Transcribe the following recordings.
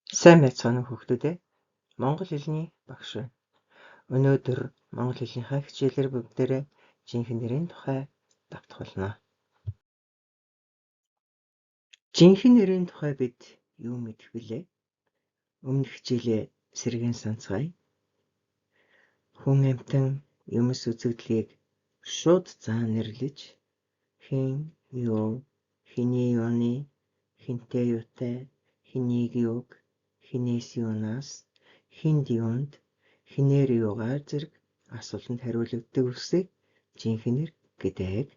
Сайн байцгаана уу хүүхдүүдээ. Монгол хэлний багш байна. Өнөөдөр монгол хэлнийхээ хичээлээр бүгдээрээ жинхэнэ нэрийн тухай давтах болно. Жинхэнэ нэрийн тухай бид юу мэдэх вүлээ? Өмнөх хичээлээ сэргээн санацгаая. Хүн амьтан юмс үзэгдлийг шууд заан нэрлэж хэн юу, хэний юуны, хинтэй юутай, хэнийг юуг, хинээс юунаас, хинд юунд, хинээр юугаар зэрэг асуултанд хариулагддаг үгсийг жинхэнэ нэр гэдэг.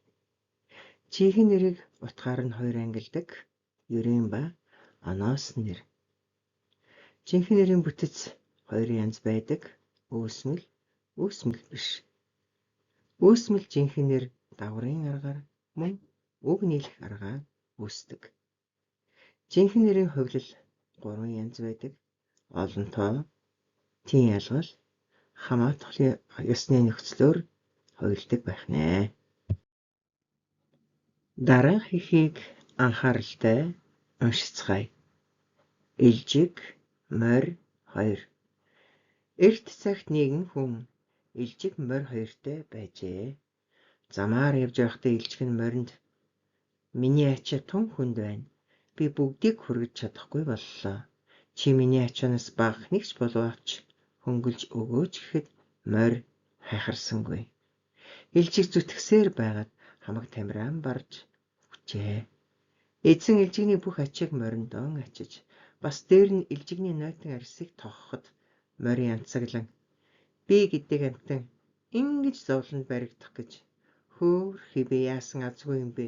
Жинхэнэ нэрийг утгаар нь хоёр ангилдаг. Ерийн ба оноос нэр. Жинхэнэ нэрийн бүтэц хоёр янз байдаг. Үүсмэл, үүсмэл биш. Үүсмэл жинхэнэ нэр дагварын аргаар мөн үг нийлэх аргаар үүсдэг. Жинхэнэ нэрийн хувилал 3 янз байдаг. Олонтоо, тийн ялгал, хамаатах ёсны нөхцлөөр хувилдаг байх нэ. Дараах ихийг анхааралтай уншицгаая. Илжиг, морь, хоёр. Эрт цагт нэгэн хүн илжиг морь хоёртой байжээ. Замаар явж байхдаа илжиг нь моринд "Миний ачаа тун хүнд байна. Би бүгдийг хүргэж чадахгүй боллоо. Чи миний ачаанаас бага нэгч болов авч хөнгөлж өгөөч" гэхэд морь хайхарсангүй. Илжиг зүтгэсээр байгаад хамаг тамиран барж өгчээ. Эзэн илжигний бүх ачааг мориндон ачиж бас дээр нь илжигний нойтон арьсыг тоохоход морь янцаглан "Би гэдэг амьтан ингэж зовлонд баригдах гэж хөөхий би яасан азгүй юм бэ?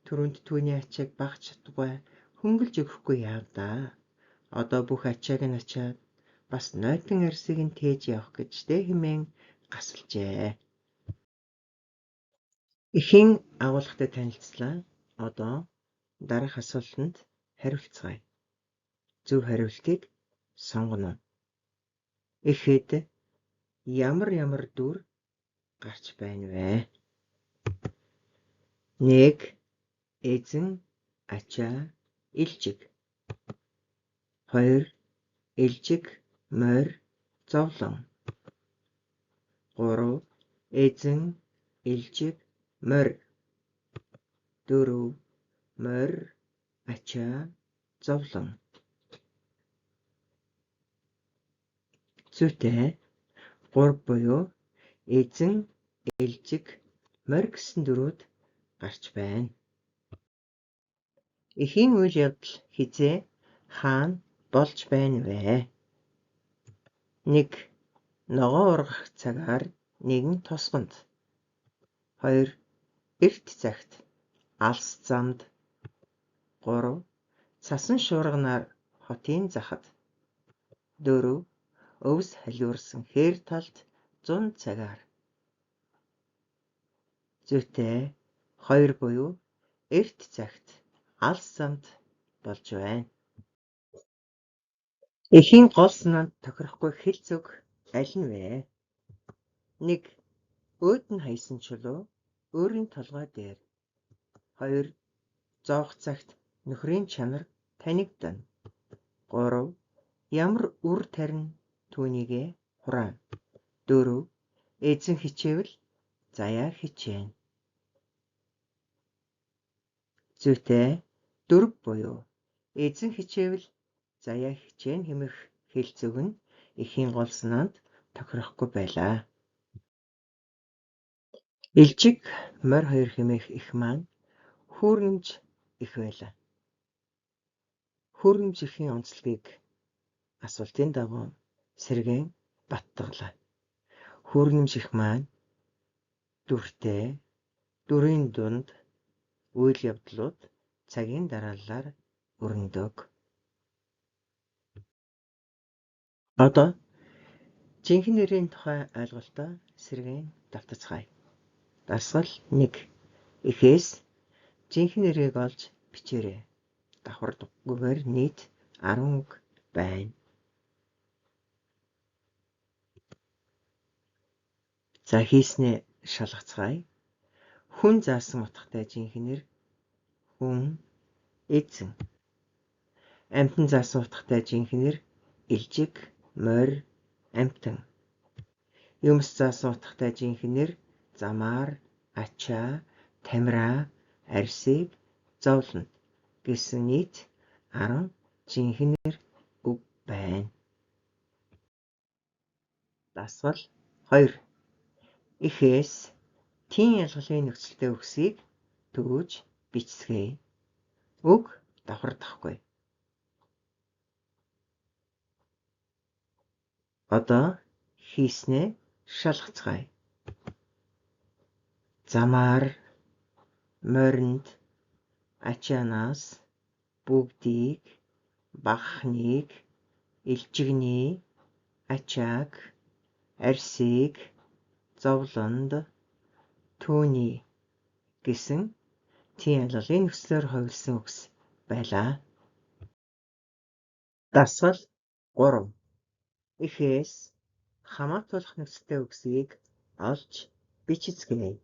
Түрүүнд түүний ачааг багч чадгүй хөнгөлж өгөхгүй яав даа. Одоо бүх ачааг нь ачаад бас нойтон арьсыг нь тээж явах гэж дээ" хэмээн гасалжээ. Эхийн агуулгатай танилцлаа. Одоо дараах асуултанд хариулцгаая. Зөв хариултыг сонгоно. Эхэд ямар дүр гарч байна вэ? 1. Эзэн, ачаа, илжиг. 2. Илжиг, морь, зовлон. 3. Эзэн, илжиг, морь. 4. Морь, ачаа, зовлон. Зүйтэй 3 буюу эзэн, илжиг, морь гэсэн дөрүүд гарч байна. Эхийн үйл явдал хизээ хаана болж байна вэ? 1. Ногоо ургах цагаар нэгэн тосгонд. 2. Эрт цагт алс замд. 3. Цасан шуурганаар хотын захад. 4. Өвс халиурсан хээр талд 100 цагаар. Зүйтэй 2 буюу эрт цагт алс замд болж байна. Эхийн гол санаанд тохирохгүй хэлц үг аль нь вэ? 1. Өөд нь хаясан чулуу өөрийн толгой дээр. 2. Зоох цагт нөхрийн чанар танигдана. 3. Ямар үр тарин түүнийгээ хураана. 4. Эзэн хичээвэл заяа хичээнэ. Зүйтэй 4 буюу эзэн хичээвэл заяа хичээнэ хэмэх хэлц үг нь эхийн гол санаанд тохирохгүй байлаа. Илжиг, морь хоёр хэмээх их маань хүүрнэмж их байлаа. Хүүрнэмж ихийн онцлогийг асуултын дагуу сэргээн баттгалаа. Хүүрнэмж их маань дүртэй, дүрийн дунд үйл явдлууд цагийн дарааллаар өрнөдөг. Одоо жинхэнэ нэрийн тухай ойлголтоо сэргээн давтацгаая. Дасгал 1. Эхээс жинхэнэ нэрийг олж бичээрэй. Давхар дуггүйгээр нийт 10 үг байна. За хийснээ шалгацгаая. Хүн заасан утгатай жинхэнэ нэр хүн, эзэн. Амьтан заасан утгатай жинхэнэр илжиг, морь, амьтан. Юмс заасан утгатай жинхэнэр замаар, ачаа, тамираа, арсыг зовлоно гэсэн нийт 10 жинхэнэр үг байна. Дасгал 2. Эхээс тийн ялгалын нөхцөлтэй үгсийг төвөж бичсгээе. Үг давхардахгүй. Одоо хийснээ шалгацгаая. Замаар, моринд, ачаанаас бүгдийг, багахныг, илжигний, ачааг, арсыг, зовлонд, түүний гэсэн тийн ялгалын нөхцлөөр хувилсан үгс байлаа. Дасгал 3. Эхээс хамаатуулах нөхцөлтэй үгсийг олж бичицгээе.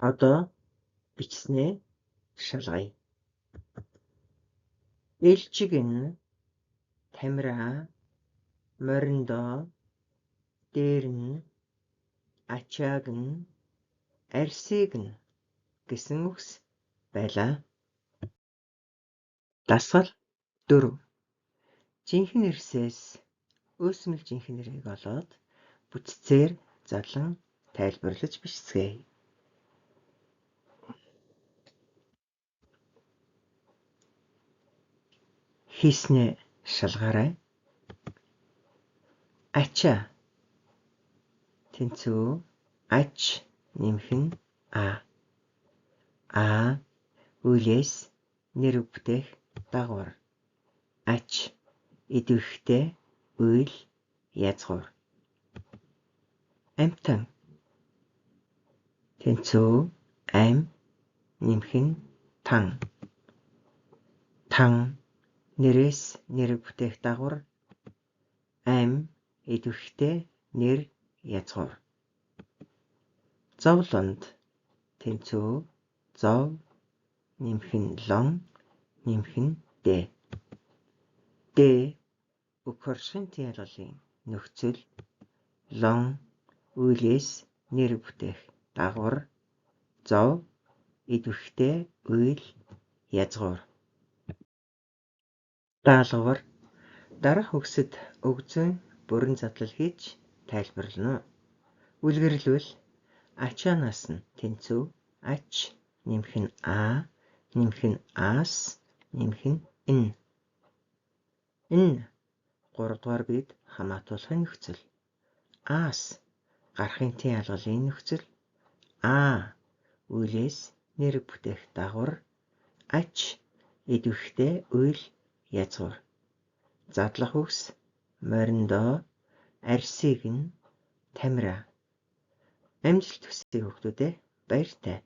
Одоо бичснээ шалгая. Илжиг нь тамираа, мориндоо, дээр нь, ачааг нь, арсыг нь гэсэн үгс байлаа. Дасгал 4. Жинхэнэ эрсээс өөсмөл жинхэнэрийг олоод бүтцээр задлан тайлбарлаж бичсгээе. Хийснээ шалгаарай. Ачаа тэнцүү ач нэмэх нь а үйлээс нэр бүтээх дагавар. Ач идэвхтэй үйл язгуур. Амьтан тэнцүү ам нэмэх нь тан. Тан нэрээс нэр бүтээх дагавар. Ам идэвхтэй нэр язгуур. Зовлонд тэнцүү зов нэмэх нь лон нэмэх нь дэ. Дэ үг хоршин тийн ялгалын нөхцөл. Лон үйлээс нэр бүтээх дагавар. Зов идэвхтэй үйл язгуур. Даалгавар дараах үгсэд өгзөн бүрэн задлал хийж тайлбарлана. Үлгэрлвэл ачаанаас нь тэнцүү ач нэмэх нь нэмэх нь аас нэмэх нь энэ. Энэ 3 дугаар бид хамаатуулахын нөхцөл. Аас гарахын тийн ялгалын нөхцөл. Үйлээс нэр бүтээх дагавар. Ач идэвхтэй үйл язгуур. Задлах үгс мориндоо, арсыг нь, тамираа. Амжилт хүсье хүүхдүүдээ. Баяртай.